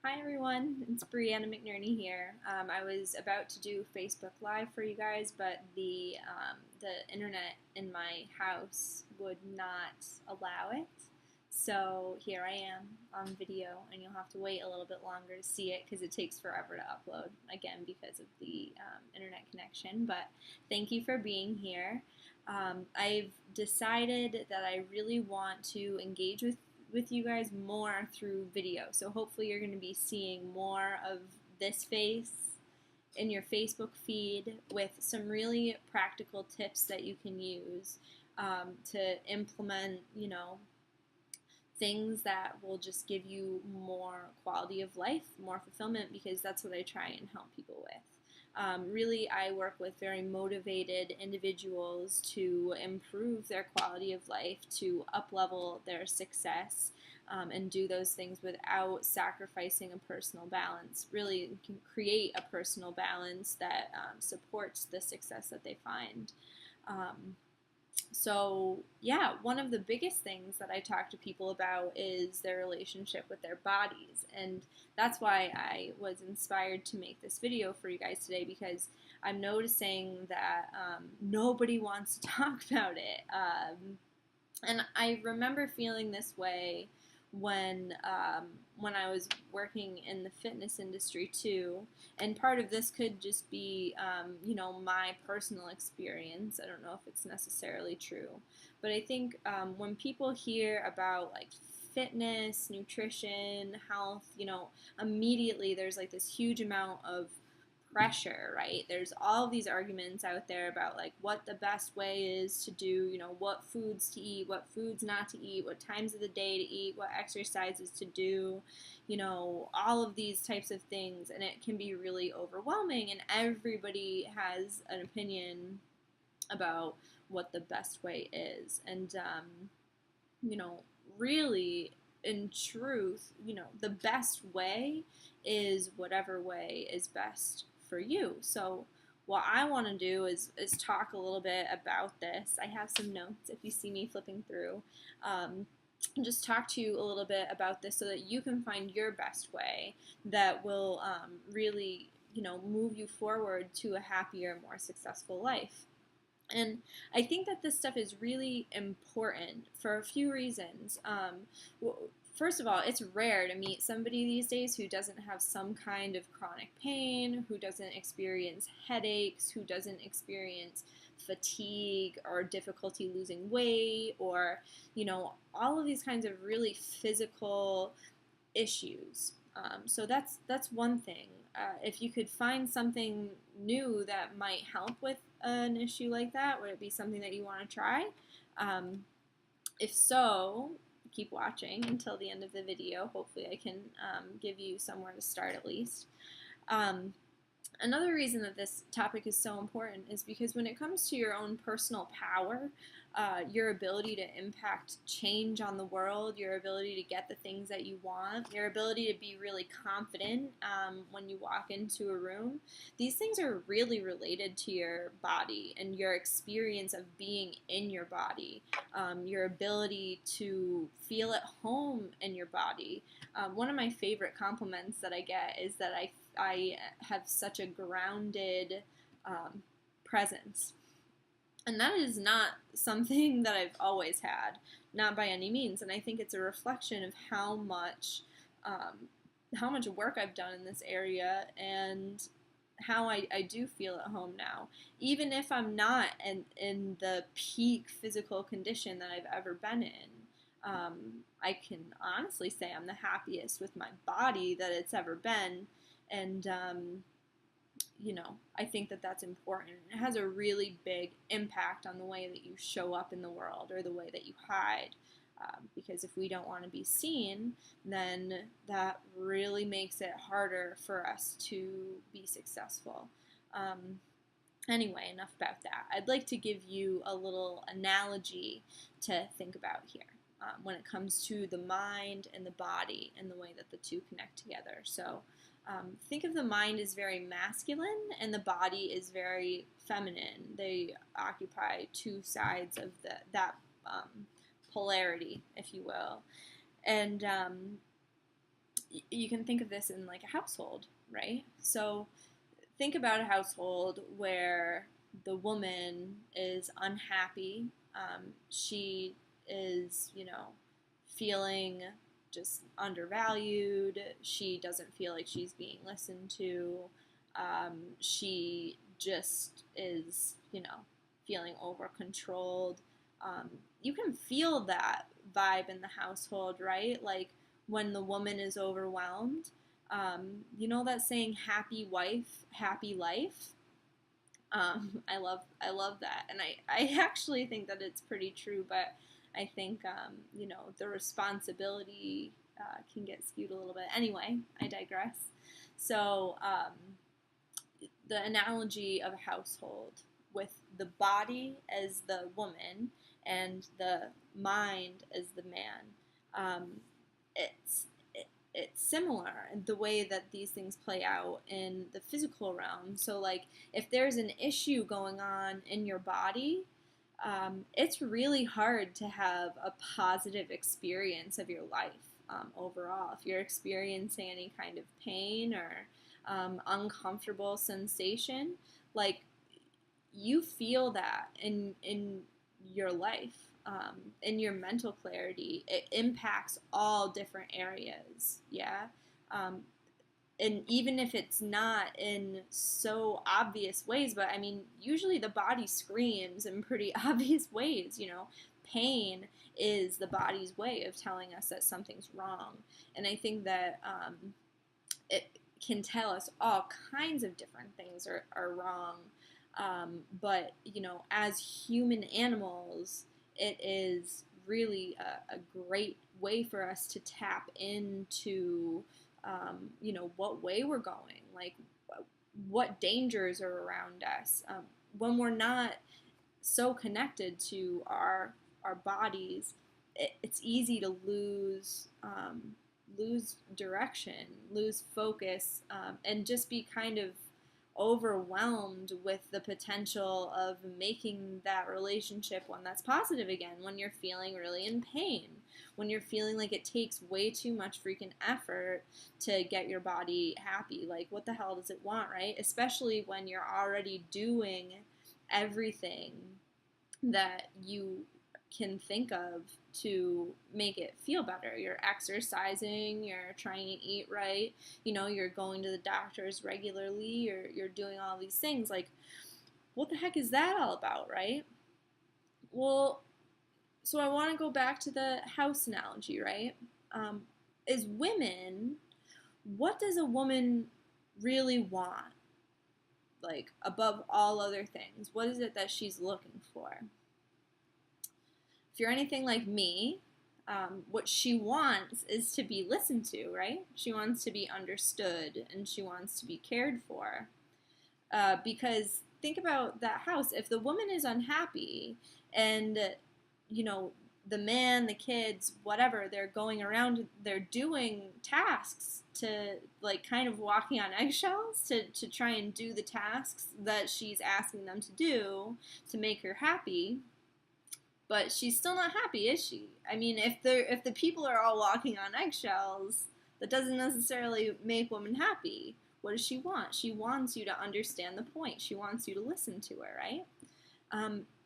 Hi everyone, it's Brianna McNerney here. I was about to do Facebook Live for you guys, but the internet in my house would not allow it. So here I am on video, and you'll have to wait a little bit longer to see it because it takes forever to upload, again because of the internet connection. But thank you for being here. I've decided that I really want to engage with you guys more through video. So hopefully you're going to be seeing more of this face in your Facebook feed with some really practical tips that you can use to implement, things that will just give you more quality of life, more fulfillment, because that's what I try and help people with. Really, I work with very motivated individuals to improve their quality of life, to up-level their success, and do those things without sacrificing a personal balance. Really can create a personal balance that supports the success that they find. So, yeah, one of the biggest things that I talk to people about is their relationship with their bodies. And that's why I was inspired to make this video for you guys today, because I'm noticing that nobody wants to talk about it. And I remember feeling this way when I was working in the fitness industry too. And part of this could just be, my personal experience. I don't know if it's necessarily true, but I think when people hear about like fitness, nutrition, health, immediately there's like this huge amount of pressure, right? There's all these arguments out there about like what the best way is to do, what foods to eat, what foods not to eat, what times of the day to eat, what exercises to do, all of these types of things. And it can be really overwhelming, and everybody has an opinion about what the best way is. And, really, in truth, the best way is whatever way is best for you. So what I want to do is talk a little bit about this. I have some notes if you see me flipping through. Just talk to you a little bit about this so that you can find your best way that will really, move you forward to a happier, more successful life. And I think that this stuff is really important for a few reasons. First of all, it's rare to meet somebody these days who doesn't have some kind of chronic pain, who doesn't experience headaches, who doesn't experience fatigue or difficulty losing weight, or, all of these kinds of really physical issues. So that's one thing. If you could find something new that might help with an issue like that, would it be something that you want to try? If so, keep watching until the end of the video. Hopefully I can give you somewhere to start at least. Another reason that this topic is so important is because when it comes to your own personal power, your ability to impact change on the world, your ability to get the things that you want, your ability to be really confident when you walk into a room, these things are really related to your body and your experience of being in your body, your ability to feel at home in your body. One of my favorite compliments that I get is that I have such a grounded presence. And that is not something that I've always had, not by any means. And I think it's a reflection of how much work I've done in this area and how I do feel at home now. Even if I'm not in the peak physical condition that I've ever been in, I can honestly say I'm the happiest with my body that it's ever been. And, I think that that's important. It has a really big impact on the way that you show up in the world or the way that you hide. Because if we don't want to be seen, then that really makes it harder for us to be successful. Anyway, enough about that. I'd like to give you a little analogy to think about here when it comes to the mind and the body and the way that the two connect together. So think of the mind as very masculine and the body is very feminine. They occupy two sides of that polarity, if you will. And you can think of this in like a household, right? So think about a household where the woman is unhappy. She is, feeling just undervalued. She doesn't feel like she's being listened to. She just is, feeling over controlled. You can feel that vibe in the household, right? Like when the woman is overwhelmed. You know that saying, "Happy wife, happy life." I love that, and I actually think that it's pretty true. But I think the responsibility can get skewed a little bit. Anyway, I digress. So the analogy of a household with the body as the woman and the mind as the man, it's it's similar in the way that these things play out in the physical realm. So, like, if there's an issue going on in your body, it's really hard to have a positive experience of your life overall. If you're experiencing any kind of pain or uncomfortable sensation, like, you feel that in your life, in your mental clarity. It impacts all different areas, yeah. And even if it's not in so obvious ways, but I mean, usually the body screams in pretty obvious ways, Pain is the body's way of telling us that something's wrong. And I think that it can tell us all kinds of different things are wrong. But, as human animals, it is really a great way for us to tap into, what way we're going, like what dangers are around us. When we're not so connected to our bodies, it's easy to lose direction, lose focus, and just be kind of overwhelmed with the potential of making that relationship one that's positive again when you're feeling really in pain, when you're feeling like it takes way too much freaking effort to get your body happy. Like, what the hell does it want, right? Especially when you're already doing everything that you can think of to make it feel better. You're exercising, you're trying to eat right, you're going to the doctors regularly, you're doing all these things. Like, what the heck is that all about, right? Well, so I want to go back to the house analogy, right? As women, what does a woman really want? Like, above all other things, what is it that she's looking for? If you're anything like me, what she wants is to be listened to, right? She wants to be understood and she wants to be cared for. Because think about that house. If the woman is unhappy and, the man, the kids, whatever, they're going around, they're doing tasks to, like, kind of walking on eggshells to try and do the tasks that she's asking them to do to make her happy. But she's still not happy, is she? I mean, if the people are all walking on eggshells, that doesn't necessarily make women happy. What does she want? She wants you to understand the point. She wants you to listen to her, right?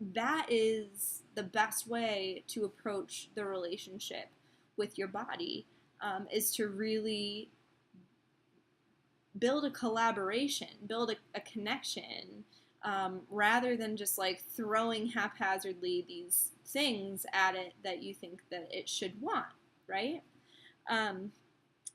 That is the best way to approach the relationship with your body, is to really build a collaboration, build a connection, rather than just like throwing haphazardly these things at it that you think that it should want, right?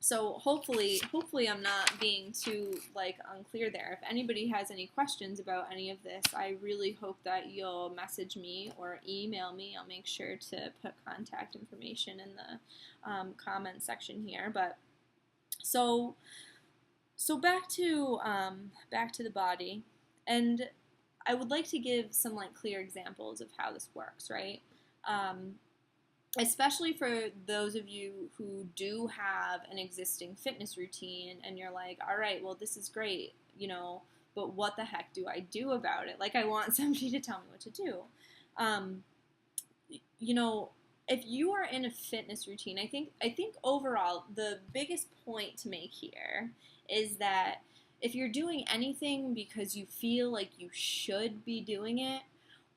So hopefully I'm not being too like unclear there. If anybody has any questions about any of this, I really hope that you'll message me or email me. I'll make sure to put contact information in the comment section here. But so back to the body, and I would like to give some like clear examples of how this works, right? Especially for those of you who do have an existing fitness routine and you're like, all right, well, this is great, but what the heck do I do about it? Like, I want somebody to tell me what to do. if you are in a fitness routine, I think overall the biggest point to make here is that if you're doing anything because you feel like you should be doing it,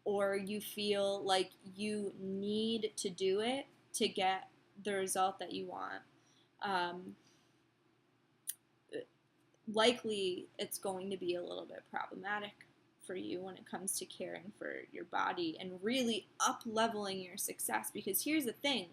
or you feel like you need to do it to get the result that you want, um, likely it's going to be a little bit problematic for you when it comes to caring for your body and really up leveling your success. Because here's the thing,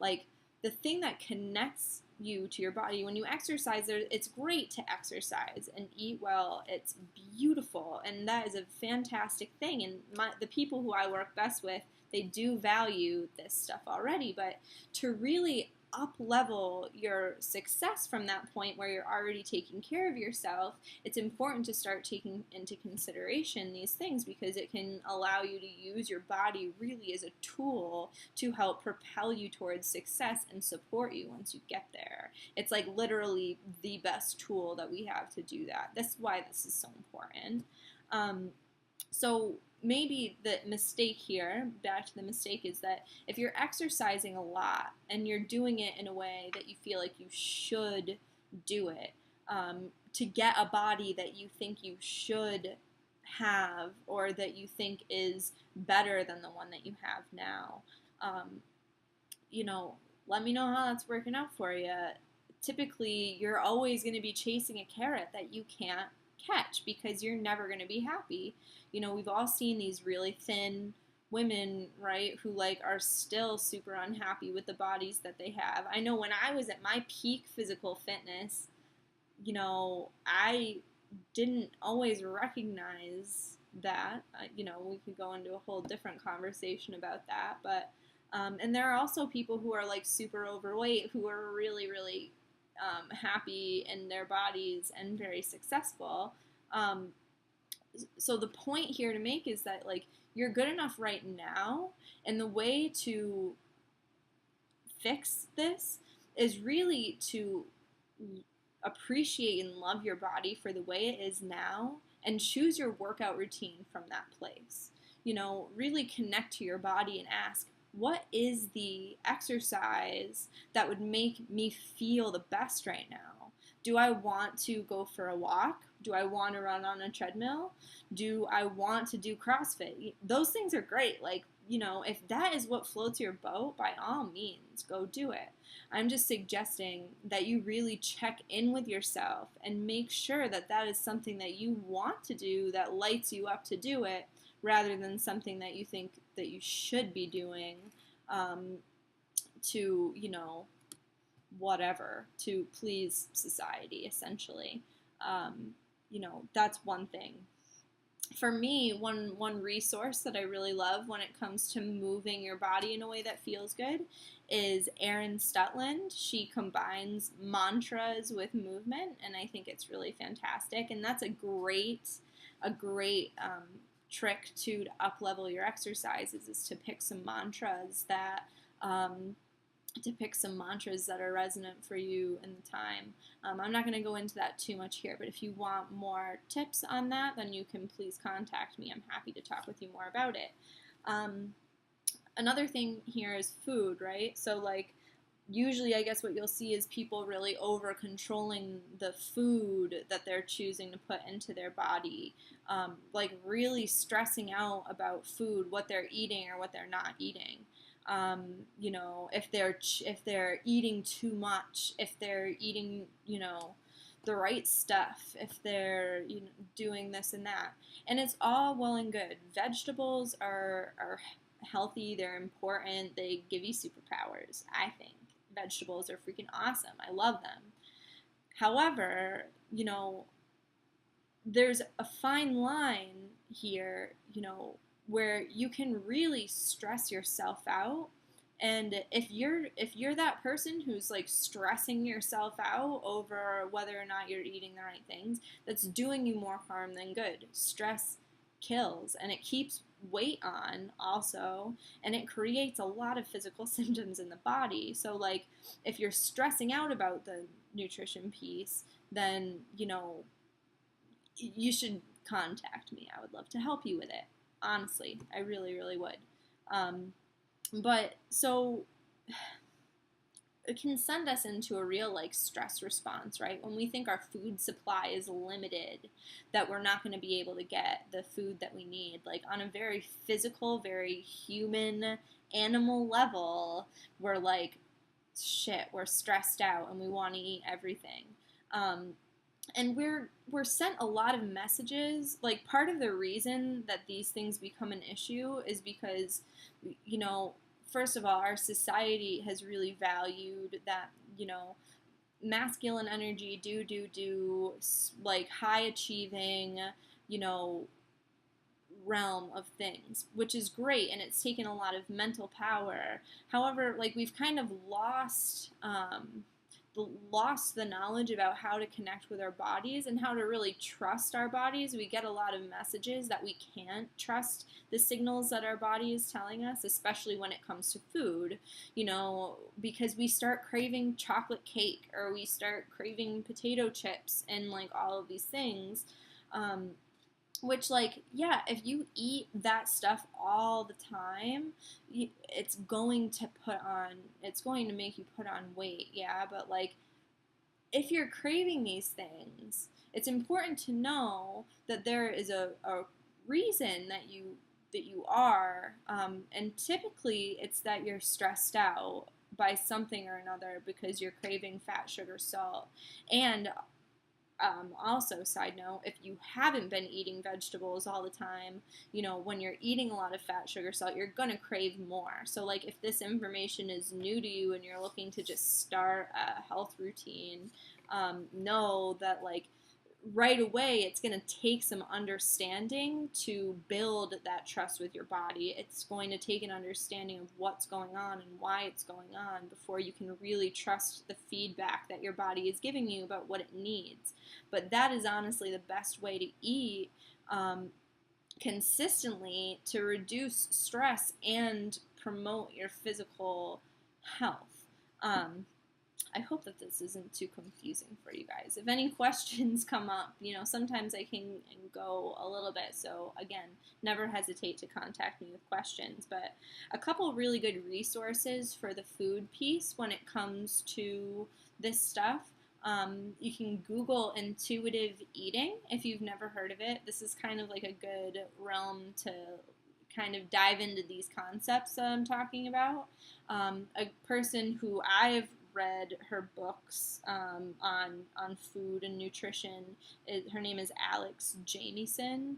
like, the thing that connects you to your body when you exercise, it's great to exercise and eat well. It's beautiful, and that is a fantastic thing. And the people who I work best with, they do value this stuff already. But to really up level your success from that point where you're already taking care of yourself, it's important to start taking into consideration these things, because it can allow you to use your body really as a tool to help propel you towards success and support you once you get there. It's like literally the best tool that we have to do that. That's why this is so important. So maybe the mistake here, back to the mistake, is that if you're exercising a lot and you're doing it in a way that you feel like you should do it, to get a body that you think you should have, or that you think is better than the one that you have now, you know, let me know how that's working out for you. Typically, you're always going to be chasing a carrot that you can't catch, because you're never going to be happy. You know, we've all seen these really thin women, right, who like are still super unhappy with the bodies that they have. I know when I was at my peak physical fitness, you know, I didn't always recognize that. You know, we could go into a whole different conversation about that. But and there are also people who are like super overweight who are really, really happy in their bodies and very successful. So the point here to make is that, like, you're good enough right now, and the way to fix this is really to appreciate and love your body for the way it is now, and choose your workout routine from that place. You know, really connect to your body and ask, what is the exercise that would make me feel the best right now? Do I want to go for a walk? Do I want to run on a treadmill? Do I want to do CrossFit? Those things are great. Like, you know, if that is what floats your boat, by all means, go do it. I'm just suggesting that you really check in with yourself and make sure that that is something that you want to do, that lights you up to do it, rather than something that you think that you should be doing to, you know, whatever, to please society, essentially. You know, that's one thing. For me, one resource that I really love when it comes to moving your body in a way that feels good is Erin Stutland. She combines mantras with movement, and I think it's really fantastic. And that's a great trick to up level your exercises, is to pick some mantras that are resonant for you in the time. I'm not going to go into that too much here, but if you want more tips on that, then you can please contact me. I'm happy to talk with you more about it. Another thing here is food, right? So, like, usually I guess what you'll see is people really over controlling the food that they're choosing to put into their body, like really stressing out about food, what they're eating or what they're not eating. You know, if they're eating too much, if they're eating, you know, the right stuff, if they're, you know, doing this and that. And it's all well and good. Vegetables are healthy, they're important, they give you superpowers, I think. Vegetables are freaking awesome. I love them. However, you know, there's a fine line here, you know, where you can really stress yourself out. And if you're that person who's like stressing yourself out over whether or not you're eating the right things, that's doing you more harm than good. Stress kills, and it keeps weight on also, and it creates a lot of physical symptoms in the body. So, like, if you're stressing out about the nutrition piece, then, you know, you should contact me. I would love to help you with it. Honestly, I really, really would. But so it can send us into a real like stress response, right? When we think our food supply is limited, that we're not going to be able to get the food that we need, like on a very physical, very human, animal level, we're like, shit, we're stressed out and we want to eat everything. Um, and we're sent a lot of messages. Like part of the reason that these things become an issue is because, you know, first of all, our society has really valued that, you know, masculine energy, do, like high achieving, you know, realm of things, which is great, and it's taken a lot of mental power. However, like we've kind of lost the knowledge about how to connect with our bodies and how to really trust our bodies. We get a lot of messages that we can't trust the signals that our body is telling us, especially when it comes to food, you know, because we start craving chocolate cake or we start craving potato chips and like all of these things. Which, like, yeah, if you eat that stuff all the time, it's going to make you put on weight, yeah, but, like, if you're craving these things, it's important to know that there is a reason that you are, and typically it's that you're stressed out by something or another because you're craving fat, sugar, salt, and also, side note, if you haven't been eating vegetables all the time, you know, when you're eating a lot of fat, sugar, salt, you're going to crave more. So, like, if this information is new to you and you're looking to just start a health routine, know that, like, right away it's going to take some understanding to build that trust with your body. It's going to take an understanding of what's going on and why it's going on before you can really trust the feedback that your body is giving you about what it needs. But that is honestly the best way to eat consistently to reduce stress and promote your physical health. I hope that this isn't too confusing for you guys. If any questions come up, you know, sometimes I can go a little bit. So again, never hesitate to contact me with questions. But a couple really good resources for the food piece when it comes to this stuff. You can Google intuitive eating if you've never heard of it. This is kind of like a good realm to kind of dive into these concepts that I'm talking about. A person who I've read her books on food and nutrition. Her name is Alex Jamieson,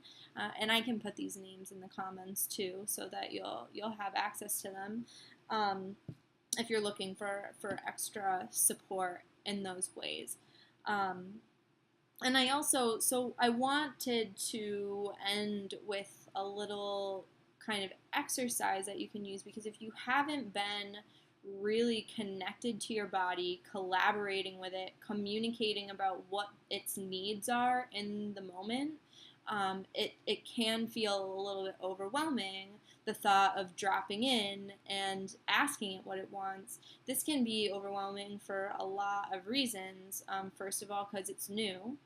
and I can put these names in the comments too, so that you'll have access to them if you're looking for extra support in those ways. And I wanted to end with a little kind of exercise that you can use, because if you haven't been really connected to your body, collaborating with it, communicating about what its needs are in the moment, it can feel a little bit overwhelming, the thought of dropping in and asking it what it wants. This can be overwhelming for a lot of reasons. First of all, because it's new.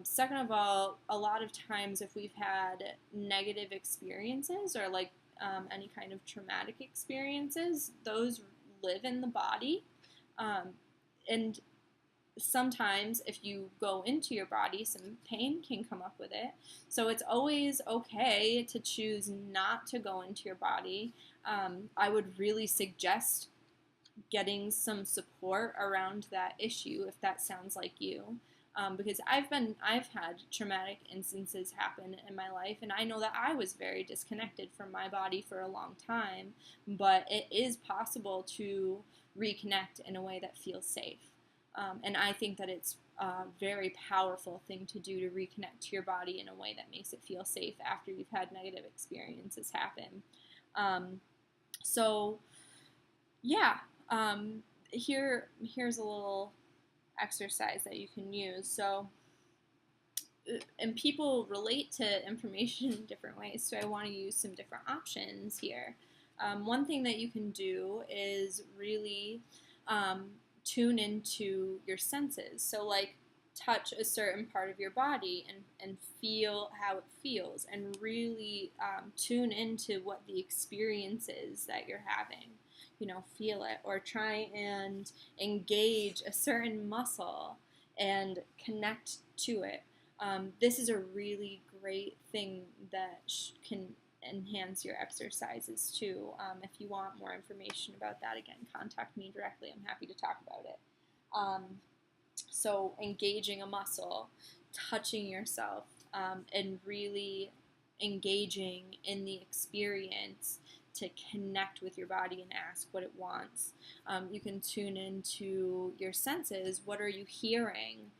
Second of all, a lot of times if we've had negative experiences or like any kind of traumatic experiences, those live in the body. And sometimes if you go into your body, some pain can come up with it. So it's always okay to choose not to go into your body. I would really suggest getting some support around that issue if that sounds like you. Because I've had traumatic instances happen in my life, and I know that I was very disconnected from my body for a long time, but it is possible to reconnect in a way that feels safe. And I think that it's a very powerful thing to do, to reconnect to your body in a way that makes it feel safe after you've had negative experiences happen. So, yeah, here's a little exercise that you can use. So, and people relate to information in different ways, so I want to use some different options here. One thing that you can do is really tune into your senses. So, like, touch a certain part of your body and feel how it feels, and really tune into what the experience is that you're having. Feel it, or try and engage a certain muscle and connect to it. This is a really great thing that can enhance your exercises too. If you want more information about that, again, contact me directly. I'm happy to talk about it. So engaging a muscle, touching yourself, and really engaging in the experience to connect with your body and ask what it wants. You can tune into your senses. What are you hearing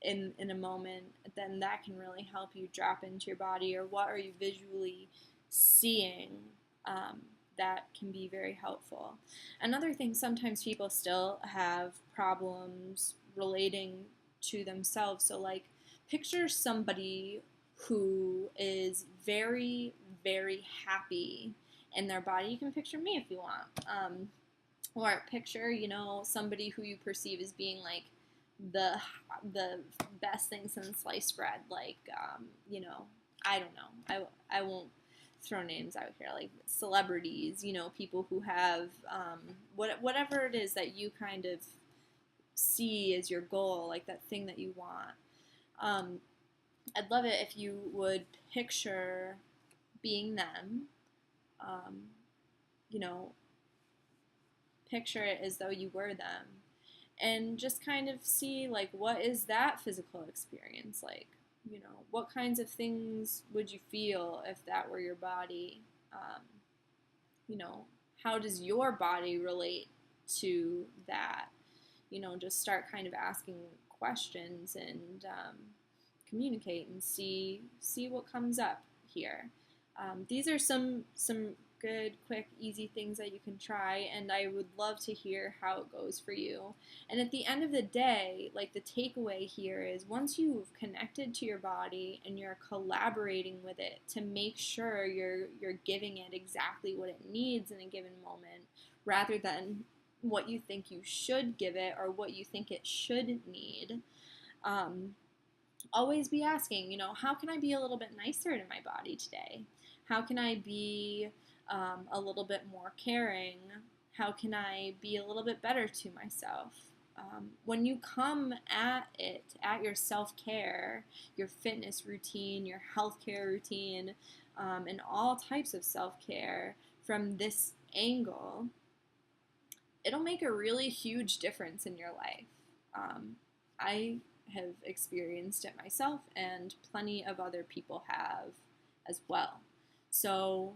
in a moment? Then that can really help you drop into your body. Or what are you visually seeing? That can be very helpful. Another thing, sometimes people still have problems relating to themselves. So, like, picture somebody who is very, very happy in their body. You can picture me if you want. Or picture, somebody who you perceive as being like the best thing since sliced bread. Like, I don't know. I won't throw names out here, like celebrities, people who have whatever it is that you kind of see as your goal, like that thing that you want. I'd love it if you would picture being them, picture it as though you were them, and just kind of see, like, what is that physical experience like? What kinds of things would you feel if that were your body? How does your body relate to that? Just start kind of asking questions and communicate and see what comes up here. These are some good, quick, easy things that you can try, and I would love to hear how it goes for you. And at the end of the day, like, the takeaway here is, once you've connected to your body and you're collaborating with it to make sure you're giving it exactly what it needs in a given moment, rather than what you think you should give it or what you think it should need, always be asking, how can I be a little bit nicer to my body today? How can I be a little bit more caring? How can I be a little bit better to myself? When you come at your self-care, your fitness routine, your healthcare routine, and all types of self-care from this angle, it'll make a really huge difference in your life. I have experienced it myself, and plenty of other people have as well. So,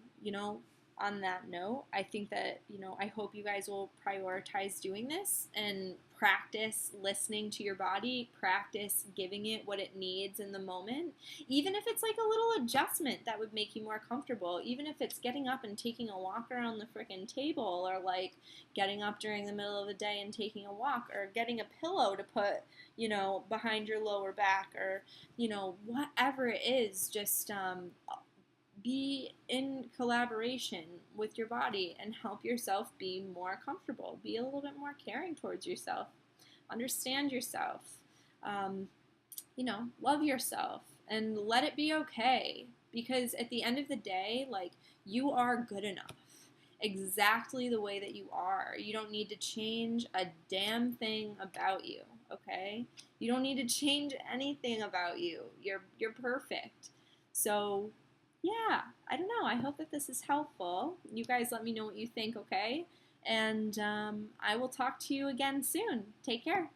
on that note, I think that, I hope you guys will prioritize doing this and practice listening to your body, practice giving it what it needs in the moment, even if it's like a little adjustment that would make you more comfortable, even if it's getting up and taking a walk around the frickin' table, or like getting up during the middle of the day and taking a walk, or getting a pillow to put, behind your lower back, or, whatever it is, just be in collaboration with your body and help yourself be more comfortable. Be a little bit more caring towards yourself. Understand yourself. Love yourself and let it be okay. Because at the end of the day, like, you are good enough. Exactly the way that you are. You don't need to change a damn thing about you, okay? You don't need to change anything about you. You're perfect. So, yeah, I don't know. I hope that this is helpful. You guys let me know what you think, okay? And I will talk to you again soon. Take care.